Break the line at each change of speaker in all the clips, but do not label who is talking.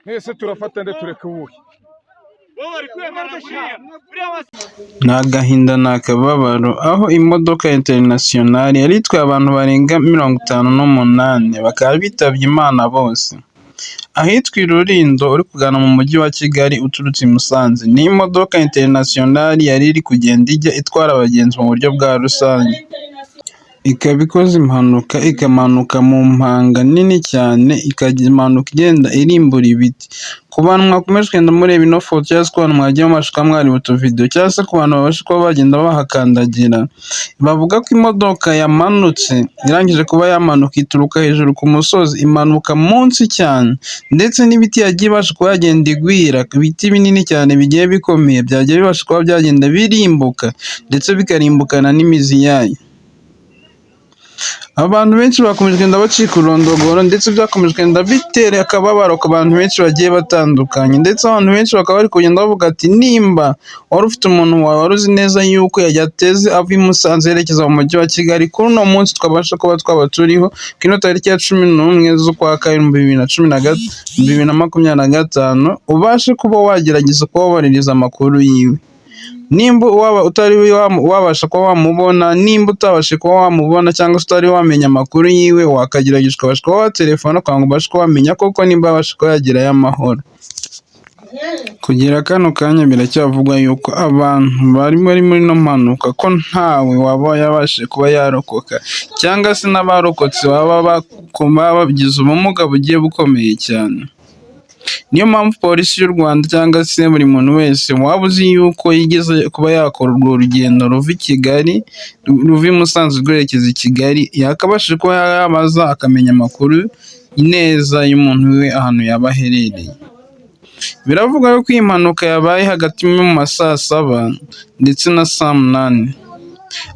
Mwese turafata nde tureke ubuhe
ni agahinda ni akababaro aho imodoka ya interinasiyonari yari itwaye abantu barenga 58 bakaba bitabye Imana bose. Ahitwa i Rulindo uri kugana mu mujyi wa Kigali uturutse i Musanze, ni imodoka interinasiyonari yari iri kugenda ijya itwara abagenzi mu buryo bwa rusange, ikaba ikoze impanuka ikamanuka mu mpanga nini cyane, ikamanuka igenda irimbura ibiti. Ku bantu mwakomeje kugenda mureba ino foto cyangwa se ku bantu mwagiye mubasha mwareba utuvidewo cyangwa se ku bantu babasha kuba bagenda bahakandagira, bavuga ko imodoka yamanutse irangije kuba yamanuka ituruka hejuru ku musozi imanuka munsi cyane, ndetse n'ibiti yagiye ibasha kuba yagenda igwira, ibiti binini cyane bigiye bikomeye byagiye bibasha kuba byagenda birimbuka ndetse bikarimbukana n'imizi yayo. Abantu benshi bakomeje kugenda bacika urondogoro ndetse byakomeje kugenda bitera akababaro ku bantu benshi bagiye batandukanye, ndetse abantu benshi bakaba bari kugenda bavuga ati nimba wari ufite umuntu wawe wari uzi neza yuko yateze ava i Musanze yerekeza mu mujyi wa Kigali, kuri uno munsi twabasha kuba twaba turiho ku ino tariki ya 11 z'ukwa karindwi 2025, ubashe kuba wagerageza kuba wabaririza amakuru yiwe. Nimba utari wabasha kuba wamubona, nimba utabasha kuba wamubona cyangwa se utari wamenya amakuru yiwe, wakagerageza ukabasha kuba watelefona kugira ngo ubashe kuba wamenya koko nimba abasha kuba yagerayo amahoro. Kugera kano kanya biracyavugwa yuko abantu bari muri ino mpanuka ko ntawe waba yabashije kuba yarokoka, cyangwa se n'abarokotse baba bagize ubumuga bugiye bukomeye cyane. Niyo mpamvu polisi y'u Rwanda cyangwa se buri muntu wese waba uzi yuko yigeze kuba yakora urwo rugendo ruva i Kigali, ruva i Musanze rwerekeza i Kigali, yakabashije kuba yabaza akamenya amakuru neza y'umuntu we ahantu yaba aherereye. Biravuga yuko iyi mpanuka yabaye hagati mu ma saa 7 ndetse na saa 8,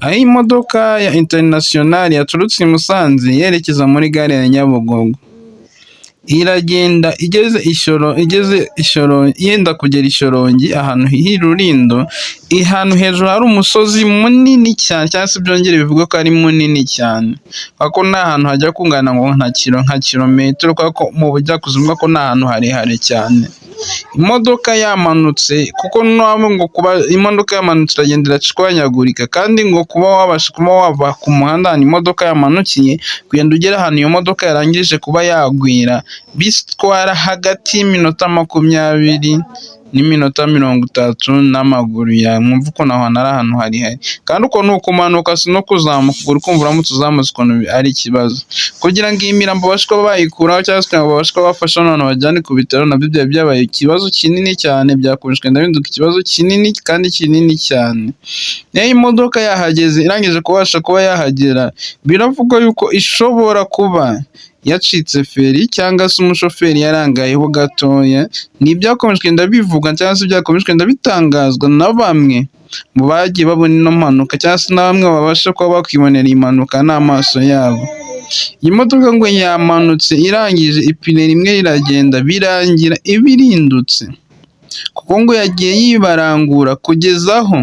aho imodoka ya interinasiyonari yaturutse i Musanze yerekeza muri gare ya Nyabugogo. Iragenda igeze Ishoro yenda kugera Ishyorongi ahantu h'i Rulindo, ahantu hejuru hari umusozi munini cyane, cyangwa se byongere bivuga ko ari munini cyane, kuko nta hantu hajya kungana ngo nka kilometero, kuko mu bujyakuzimu ko nta hantu harehare cyane. Imodoka yamanutse kuko ngo kuba imodoka yamanutse iragenda iracwanyagurika, kandi ngo kuba wabasha kuba wava ku muhanda ahantu imodoka yamanukiye kugenda ugera ahantu iyo modoka yarangije kuba yagwira bitwara hagati y'iminota 20 n'iminota 30 n'amaguru yawe. Mwumva ukuntu aho hantu ari ahantu harihari, kandi uko ni ukumanuka si no kuzamuka, uri kumva uramutse uzamutse ukuntu ari ikibazo. Kugira ngo iyi mirambo babashe kuba bayikuraho cyangwa se babashe kuba bafasha abantu bajyane ku bitaro, nabyo byari byabaye ikibazo kinini cyane, byakomeje kugenda bihinduka ikibazo kinini kandi kinini cyane. Niyo imodoka yahageze irangije kubasha kuba yahagera, biravugwa yuko ishobora kuba yacitse feri cyangwa se umushoferi yarangayeho gatoya. Ni ibyakomeje kugenda bivugwa cyangwa se byakomeje kugenda bitangazwa na bamwe mu bagiye babona ino mpanuka, cyangwa se na bamwe babasha kuba bakwibonera iyi mpanuka n'amaso yabo. Iyi modoka ngo yamanutse irangije ipine rimwe riragenda birangira ibirindutse, kuko ngo yagiye yibarangura kugeza aho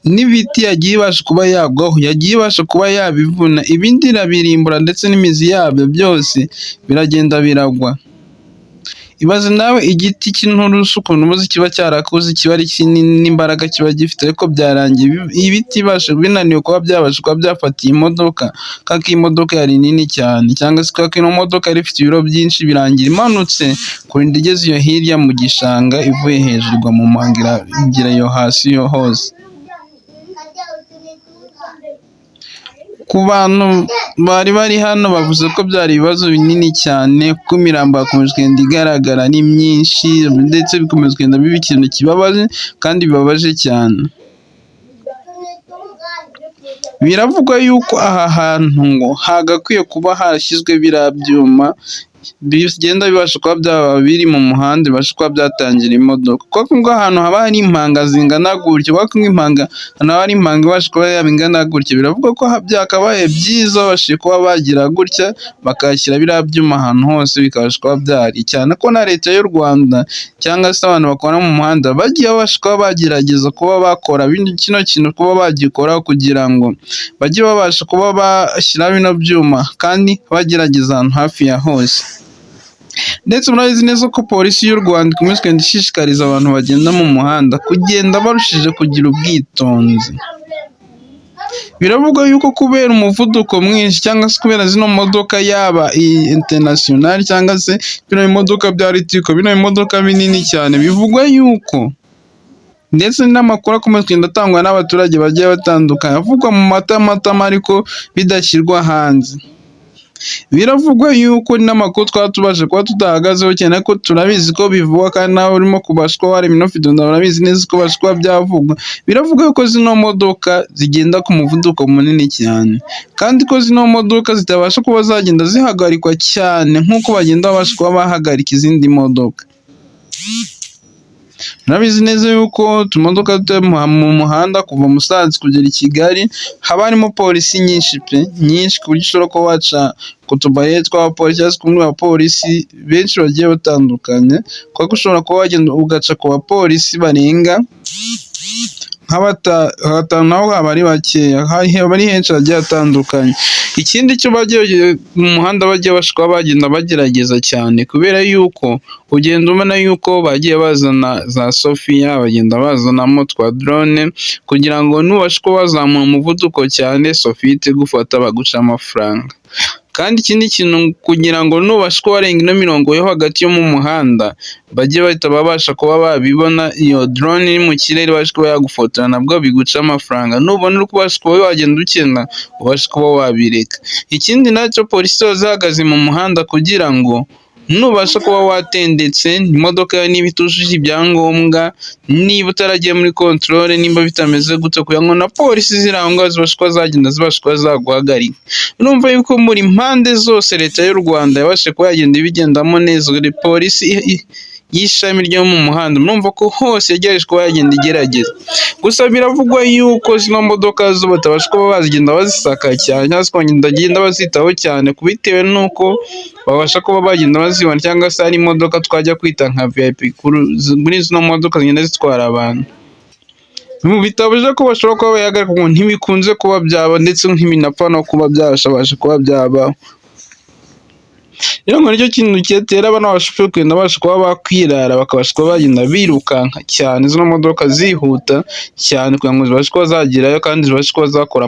n'ibiti yagiye ibasha kuba yagwaho, yagiye ibasha kuba yabivuna, ibindi irabirimbura ndetse n'imizi yabyo byose biragenda biragwa. Ibaze nawe igiti cy'inturusu ukuntu ubuze kiba cyarakuze, kiba ari kinini n'imbaraga kiba gifite, ariko byarangiye ibiti binaniwe kuba byabasha kuba byafatiye imodoka, kuko iyi modoka yari nini cyane, cyangwa se kuko ino modoka yari ifite ibiro byinshi, birangira imanutse kurinda igeze iyo hirya mu gishanga, ivuye hejuru igwa mu mpanga igira yo hasi yo hose. Ku bantu bari hano bavuze ko byari ibibazo binini cyane, kuko imirambo yakomeje kugenda igaragara ni myinshi, ndetse bikomeza kugenda biba ikintu kibabaje kandi bibabaje cyane. Biravugwa yuko aha hantu ngo hagakwiye kuba harashyizwe biriya byuma bigenda bibasha kuba byaba biri mu muhanda bibasha kuba byatangira imodoka, kuko ngo ahantu haba hari impanga zingana gutyo, kuko impanga ahantu haba hari impanga ibasha kuba yaba ingana gutya, biravuga ko byakabaye byiza babashije kuba bagira gutya bakahashyira biriya byuma ahantu hose bikabasha kuba byahari, cyane ko na leta y'u Rwanda cyangwa se abantu bakora mu muhanda bagiye babasha kuba bagerageza kuba bakora kino kintu kuba bagikoraho kugira ngo bajye babasha kuba bashyira bino byuma kandi bagerageza ahantu hafi ya hose. Ndetse murabizi neza ko polisi y'u Rwanda ikomeje kugenda ishishikariza abantu bagenda mu muhanda kugenda barushije kugira ubwitonzi. Biravugwa yuko kubera umuvuduko mwinshi cyangwa se kubera zino modoka yaba international cyangwa se bino bimodoka bya ritiko, bino bimodoka binini cyane, bivugwa yuko ndetse n'amakuru akomeje kugenda atangwa n'abaturage bagiye batandukanye avugwa mu matamatama ariko bidashyirwa hanze. Biravugwa yuko n'amakuru twaba tubasha kuba tudahagazeho cyane ko turabizi ko bivugwa kandi nawe urimo kubasha kuba wareba ino video urabizi neza ko bashobora kuba byavugwa. Biravugwa yuko zino modoka zigenda ku muvuduko munini cyane kandi ko zino modoka zitabasha kuba zagenda zihagarikwa cyane nk'uko bagenda babasha kuba bahagarika izindi modoka. Murabizi neza yuko utumodoka mu muhanda kuva Musanze kugera i Kigali haba harimo polisi nyinshi nyinshi, ku buryo ushobora kuba waca ku tubariyeri tw'abapolisi cyangwa se kumwe abapolisi benshi bagiye batandukanye, kuko ushobora kuba wagenda ugaca ku bapolisi barenga batanu, naho haba ari bakeya, haba ari henshi hagiye hatandukanye. Ikindi cyo bagiye mu muhanda bagiye bashaka bagenda bagerageza cyane, kubera yuko ugenda ubona yuko bagiye bazana za Sofiya, bagenda bazanamo twa drone kugira ngo nubasha kuba wazamura umuvuduko cyane Sofiya ite gufata baguca amafaranga. Kandi ikindi kintu kugira ngo nubasha kuba warenga ino mirongo yo hagati yo mu muhanda bajye bahita babasha kuba babibona, iyo drone iri mu kirere ibasha kuba yagufotora nabwo biguca amafaranga, nubona uri kubasha kuba wagenda ukenda ubasha kuba wabireka. Ikindi nacyo polisi ziba zihagaze mu muhanda kugira ngo nubasha kuba watendetse imodoka yawe niba itujuje ibyangombwa, niba utaragiye muri controle, nimba bitameze gutyo, kugira ngo na polisi ziri aho ngaho zibasha kuba zagenda zibasha kuba zaguhagarika. Urumva yuko muri mpande zose leta y'u Rwanda yabashije kuba yagenda ibigendamo neza, polisi y'ishami ryo mu muhanda murumva ko hose yagerageje kuba yagenda igerageza. Gusa biravugwa yuko zino modoka zo batabasha kuba bazigenda bazisaka cyane cyangwa se bagenda bazitaho cyane, bitewe n'uko babasha kuba bagenda bazibona, cyangwa se hari imodoka twajya kwita nka VIP muri zino modoka zigenda zitwara abantu, bitabuje ko bashobora kuba bayahagarika ngo ntibikunze kuba byaba, ndetse ntibinapfa no kuba byabasha kuba byabaho. Rero ngo nicyo kintu cyatera abana bashoferi kugenda babasha kuba bakwirara bakabasha kuba bagenda birukanka cyane, zino modoka zihuta cyane kugira ngo zibashe kuba zagerayo kandi zibashe kuba zakora.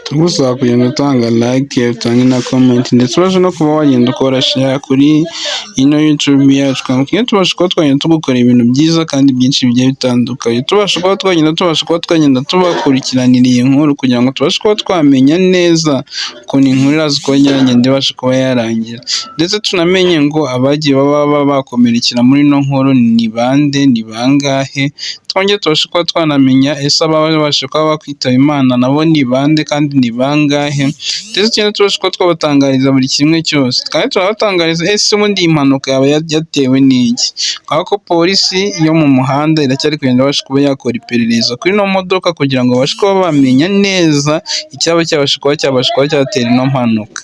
Tugusaba kugenda utanga like, utange na comment, ndetse ubasha no kuba wagenda ukora share kuri ino YouTube yacu, kandi tubasha kuba twagenda tugukora ibintu byiza kandi byinshi bigiye bitandukanye, tubasha kuba twagenda tubakurikiranira iyi nkuru kugira ngo tubashe kuba twamenya neza ukuntu inkuru iraza kuba yagenda ibasha kuba yarangira, ndetse tunamenye ngo abagiye baba bakomerekera muri ino nkuru ni bande, ni bangahe, twongeye tubasha kuba twanamenya ese ababasha kuba bakwitaba Imana nabo ni bande kandi ni bangahe, ndetse cyane tubasha kuba twabatangariza buri kimwe cyose, kandi turabatangariza ese ubundi impanuka yaba yatewe n'iki, kuko polisi yo mu muhanda iracyari kugenda babasha kuba yakora iperereza kuri ino modoka kugira ngo babashe kuba bamenya neza icyaba cyabasha kuba cyatera ino mpanuka.